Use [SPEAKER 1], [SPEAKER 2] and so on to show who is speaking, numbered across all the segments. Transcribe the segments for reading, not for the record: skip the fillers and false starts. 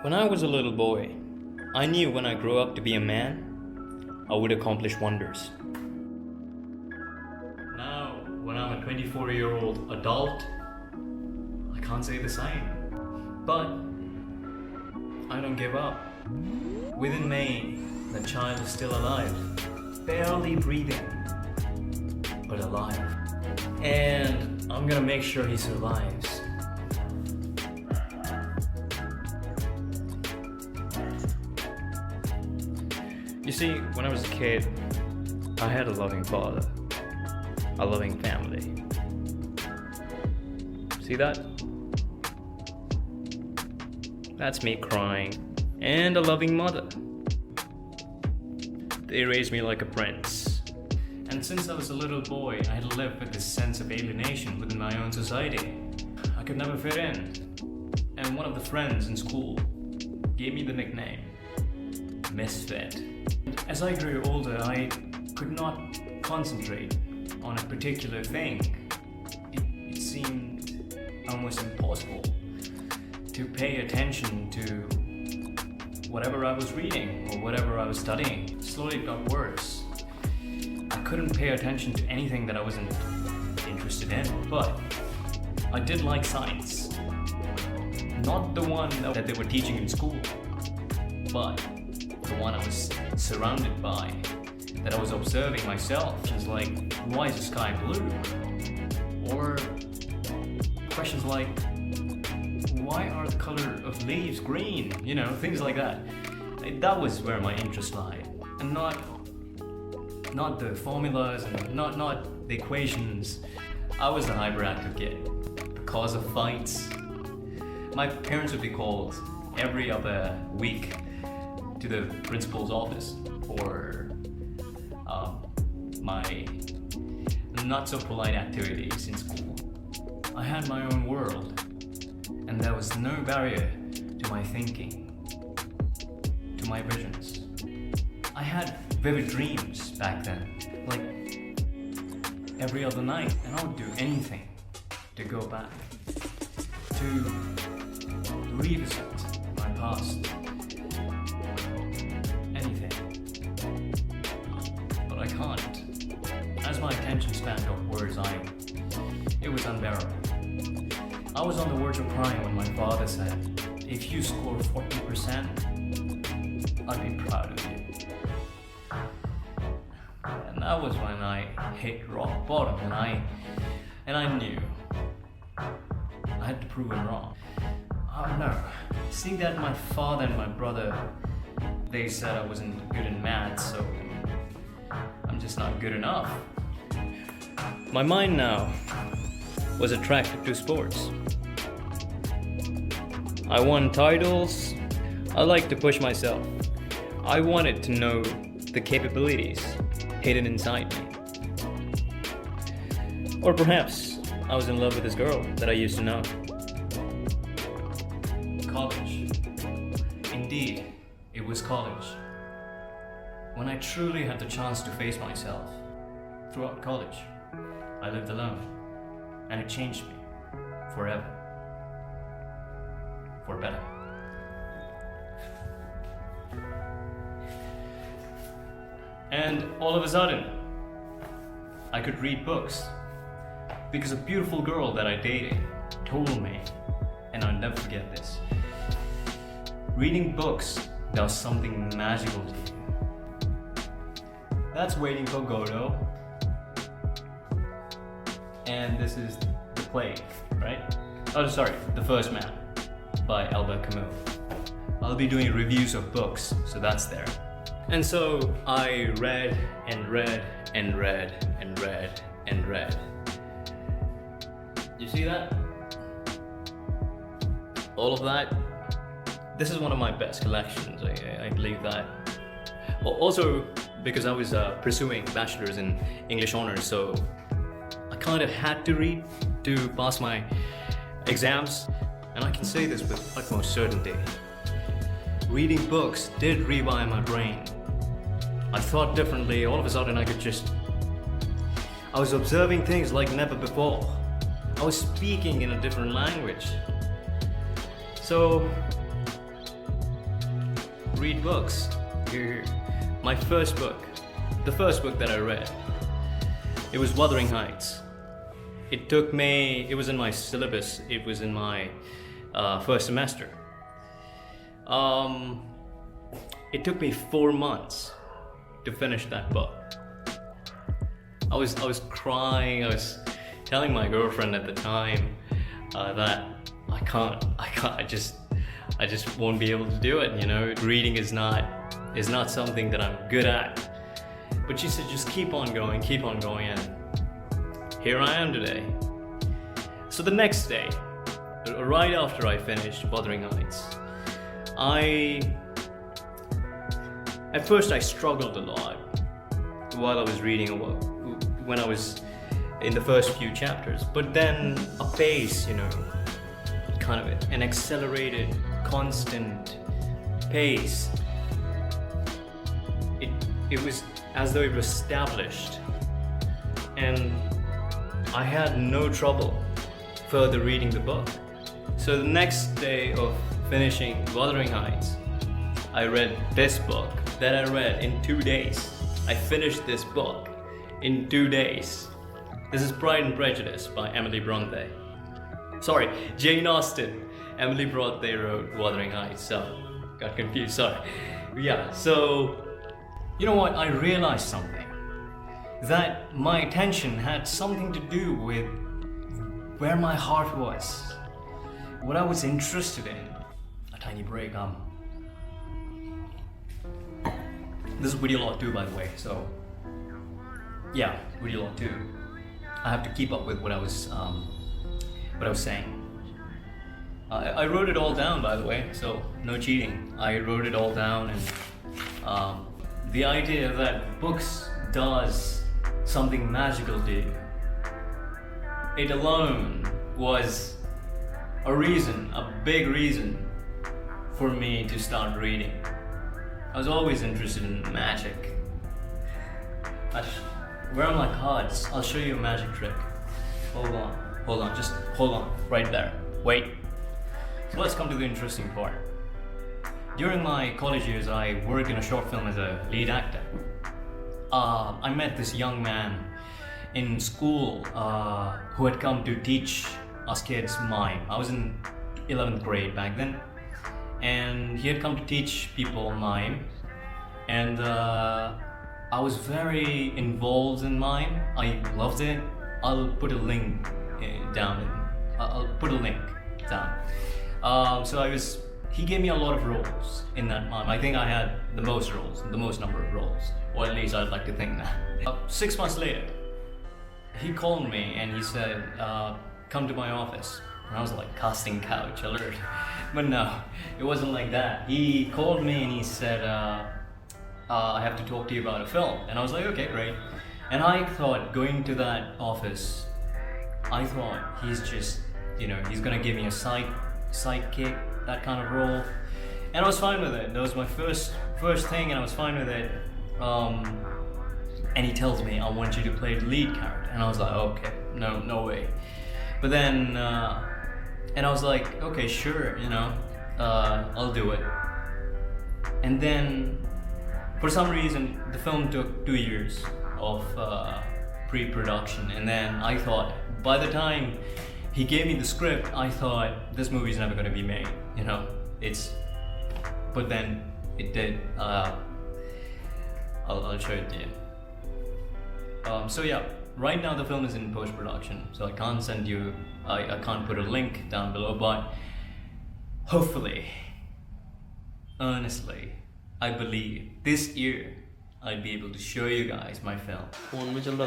[SPEAKER 1] When I was a little boy, I knew when I grew up to be a man, I would accomplish wonders. Now, when I'm a 24-year-old adult, I can't say the same. But I don't give up. Within me, the child is still alive, barely breathing, but alive. And I'm gonna make sure he survives. You see, when I was a kid, I had a loving father, a loving family. See that? That's me crying. And a loving mother. They raised me like a prince. And since I was a little boy, I had lived with this sense of alienation within my own society. I could never fit in. And one of the friends in school gave me the nickname Misfit. As I grew older, I could not concentrate on a particular thing. It seemed almost impossible to pay attention to whatever I was reading or whatever I was studying. Slowly it got worse. I couldn't pay attention to anything that I wasn't interested in, but I did like science. Not the one that they were teaching in school, but the one I was surrounded by, that I was observing myself. Just like, why is the sky blue? Or questions like, why are the color of leaves green? You know, things like that. That was where my interest lied. And not the formulas and not the equations. I was the hyperactive kid. The cause of fights. My parents would be called every other week to the principal's office for my not so polite activities in school. I had my own world, and there was no barrier to my thinking, to my visions. I had vivid dreams back then, like every other night, and I would do anything to go back, to revisit my past. Anything. But I can't. As my attention span got worse, it was unbearable. I was on the verge of crying when my father said, "If you score 40%, I'd be proud of you." And that was when I hit rock bottom, and I knew I had to prove him wrong. Oh no, seeing that my father and my brother, they said I wasn't good in math, so I'm just not good enough. My mind now was attracted to sports. I won titles. I like to push myself. I wanted to know the capabilities hidden inside me. Or perhaps I was in love with this girl that I used to know. College. Indeed, it was college. When I truly had the chance to face myself. Throughout college, I lived alone, and it changed me forever. For better. And all of a sudden, I could read books because a beautiful girl that I dated told me, and I'll never forget this, reading books does something magical to you. That's Waiting for Godot. And this is The Plague, right? Oh, sorry, The First Man by Albert Camus. I'll be doing reviews of books, so that's there. And so I read and read and read and read and read. You see that? All of that. This is one of my best collections, I believe that. Also, because I was pursuing bachelor's in English honors, so I kind of had to read to pass my exams. And I can say this with utmost certainty. Reading books did rewire my brain. I thought differently. All of a sudden I was observing things like never before. I was speaking in a different language. So, read books. Here, my first book, the first book that I read, it was Wuthering Heights. It took me, it was in my syllabus, it was in my first semester. It took me 4 months to finish that book. I was crying, I was telling my girlfriend at the time that I just won't be able to do it, you know. Reading is not something that I'm good at. But she said, just keep on going, and here I am today. So the next day, right after I finished Wuthering Heights, at first I struggled a lot while I was reading, when I was in the first few chapters, but then a pace, you know, kind of an accelerated, constant pace. It was as though it was established, and I had no trouble further reading the book. So the next day of finishing Wuthering Heights, I read this book that I read in 2 days. I finished this book in 2 days. This is Pride and Prejudice by Emily Bronte. Sorry, Jane Austen. Emily Bronte wrote Wuthering Heights, so got confused, sorry. Yeah, so you know what? I realized something. That my attention had something to do with where my heart was, what I was interested in. A tiny break, this is Video Log 2, by the way, so yeah, Video Log 2. I have to keep up with what I was saying. I wrote it all down, by the way, so no cheating. I wrote it all down, and the idea that books does something magical to you, it alone was a reason, a big reason for me to start reading. I was always interested in magic. Where are my cards? I'll show you a magic trick. Hold on, just hold on, right there. Wait. So let's come to the interesting part. During my college years, I worked in a short film as a lead actor. I met this young man in school who had come to teach us kids mime. I was in 11th grade back then, and he had come to teach people mime, and I was very involved in mime. I loved it. I'll put a link down. I'll put a link down. He gave me a lot of roles in that mime. I think I had the most roles, the most number of roles, or at least I'd like to think that. 6 months later, he called me and he said, come to my office. And I was like, casting couch alert. But no, it wasn't like that. He called me and he said, I have to talk to you about a film. And I was like, okay, great. And I thought, going to that office, I thought he's just, you know, he's gonna give me a sidekick, that kind of role. And I was fine with it. That was my first thing, and I was fine with it. And he tells me, I want you to play the lead character. And I was like, okay, no way. But then, and I was like, okay, sure, you know, I'll do it. And then, for some reason, the film took 2 years of pre-production. And then I thought, by the time he gave me the script, I thought, this movie's never gonna be made, you know, but then it did. I'll show it to you. So yeah, right now the film is in post-production, so I can't send you, I can't put a link down below, but hopefully, earnestly, I believe this year I'll be able to show you guys my film.
[SPEAKER 2] Phone में चल रहा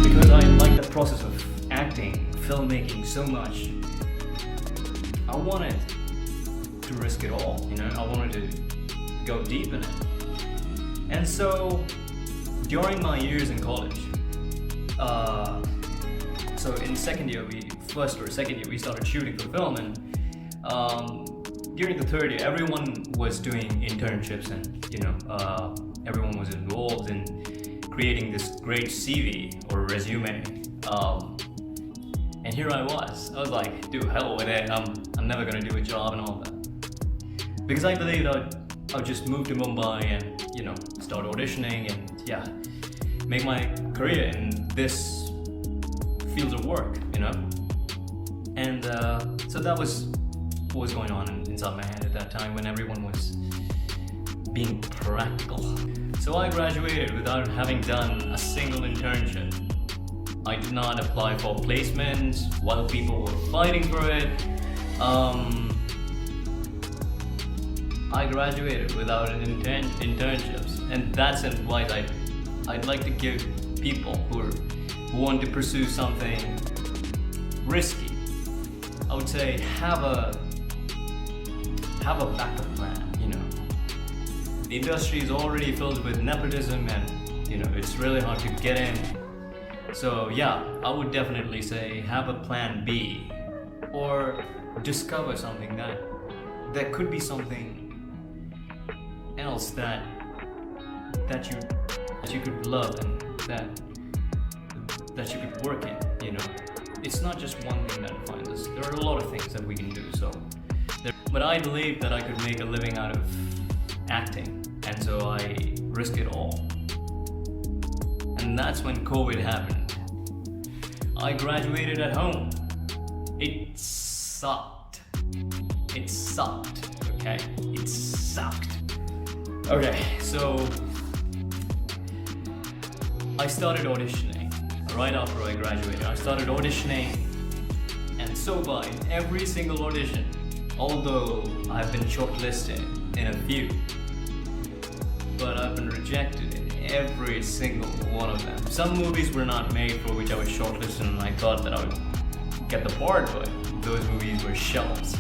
[SPEAKER 1] Because I like the process of acting, filmmaking so much, I wanted to risk it all, you know, I wanted to go deep in it. And so during my years in college, so in first or second year, we started shooting for film, and during the third year, everyone was doing internships, and everyone was involved in creating this great CV or resume. And here I was like, dude, hell with it. I'm never gonna do a job and all that, because I believed I'd just move to Mumbai and start auditioning and make my career in this field of work, And so that was what was going on inside my head at that time when everyone was being practical. So I graduated without having done a single internship. I did not apply for placements while people were fighting for it. I graduated without an internships, and that's advice I'd like to give people who want to pursue something risky. I would say have a backup plan. The industry is already filled with nepotism, and it's really hard to get in. So I would definitely say have a plan B, or discover something that could be something else that you could love and that you could work in. It's not just one thing that defines us. There are a lot of things that we can do. But I believed that I could make a living out of acting, and so I risked it all. And that's when COVID happened. I graduated at home. It sucked. It sucked, okay? It sucked. Okay, so I started auditioning right after I graduated. I started auditioning, and so far in every single audition, although I've been shortlisted in a few, but I've been rejected in every single one of them. Some movies were not made for which I was shortlisted, and I thought that I would get the part, but those movies were shelves.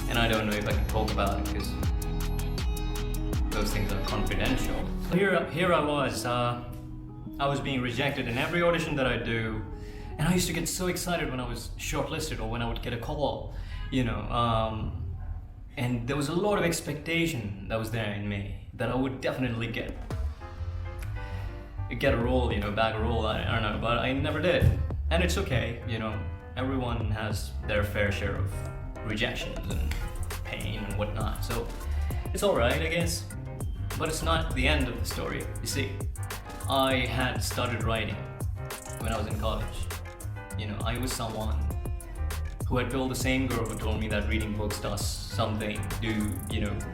[SPEAKER 1] And I don't know if I can talk about it because those things are confidential. Here I was. I was being rejected in every audition that I do, and I used to get so excited when I was shortlisted or when I would get a call, and there was a lot of expectation that was there in me that I would definitely get a role, bag a role. I don't know, but I never did, and it's okay. Everyone has their fair share of rejections and pain and whatnot, so it's all right, I guess. But it's not the end of the story. You see, I had started writing when I was in college. I was someone who had told the same girl who told me that reading books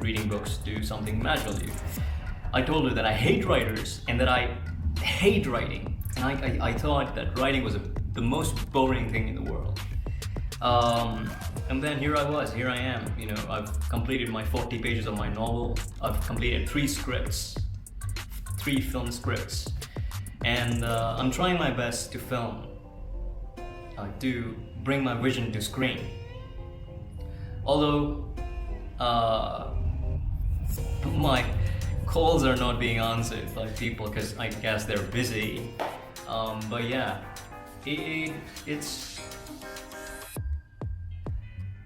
[SPEAKER 1] reading books do something magically. I told her that I hate writers and that I hate writing. And I thought that writing was the most boring thing in the world. And then here I am. I've completed my 40 pages of my novel. I've completed 3 film scripts, and I'm trying my best to film, to bring my vision to screen. Although my calls are not being answered by people because I guess they're busy. But it's.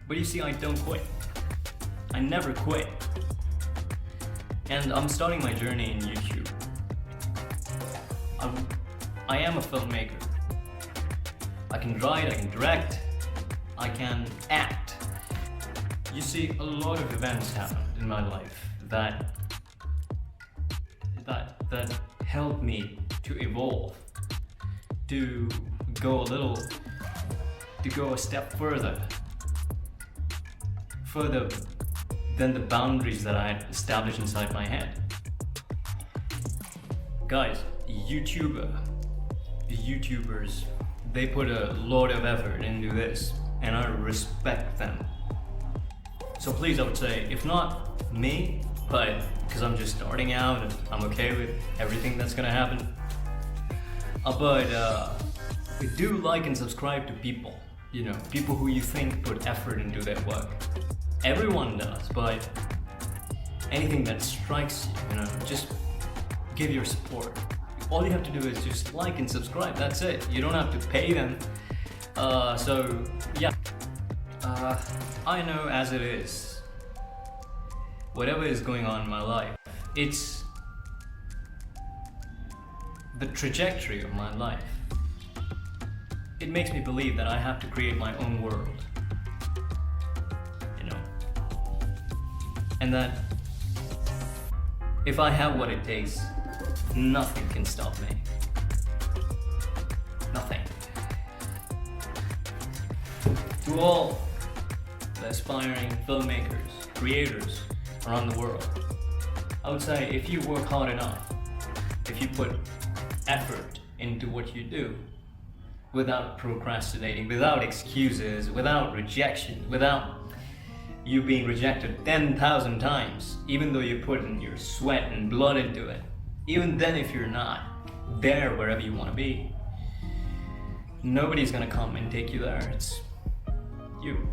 [SPEAKER 1] But you see, I don't quit. I never quit. And I'm starting my journey in YouTube. I am a filmmaker. I can write, I can direct, I can act. You see, a lot of events happened in my life that helped me to evolve, to go a step further than the boundaries that I had established inside my head. Guys, YouTubers, they put a lot of effort into this, and I respect them. So please, I would say, if not me, but because I'm just starting out and I'm okay with everything that's gonna happen, but do like and subscribe to people, people who you think put effort into their work. Everyone does, but anything that strikes you, just give your support. All you have to do is just like and subscribe. That's it. You don't have to pay them. So yeah, I know as it is. Whatever is going on in my life, it's the trajectory of my life. It makes me believe that I have to create my own world. You know, and that if I have what it takes, nothing can stop me. Nothing. To all the aspiring filmmakers, creators around the world, I would say if you work hard enough, if you put effort into what you do, without procrastinating, without excuses, without rejection, without you being rejected 10,000 times, even though you put in your sweat and blood into it, even then if you're not there wherever you want to be, nobody's gonna come and take you there. It's you.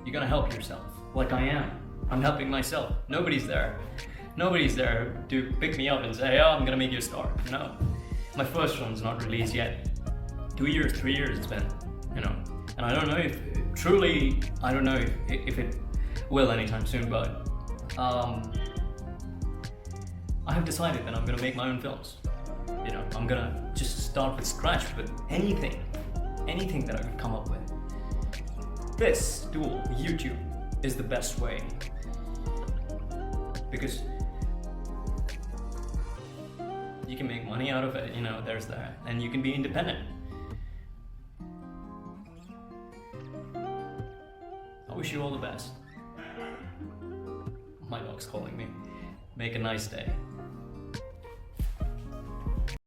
[SPEAKER 1] You're gonna help yourself, like I am. I'm helping myself. Nobody's there. Nobody's there to pick me up and say, oh, I'm gonna make you a star. No. My first film's not released yet. 2 years, 3 years it's been, you know. And I don't know if, truly, I don't know if it will anytime soon, but I have decided that I'm gonna make my own films. You know, I'm gonna just start with scratch with anything that I could come up with. This tool, YouTube, is the best way. Because you can make money out of it, you know, there's that. And you can be independent. I wish you all the best. My dog's calling me. Make a nice day.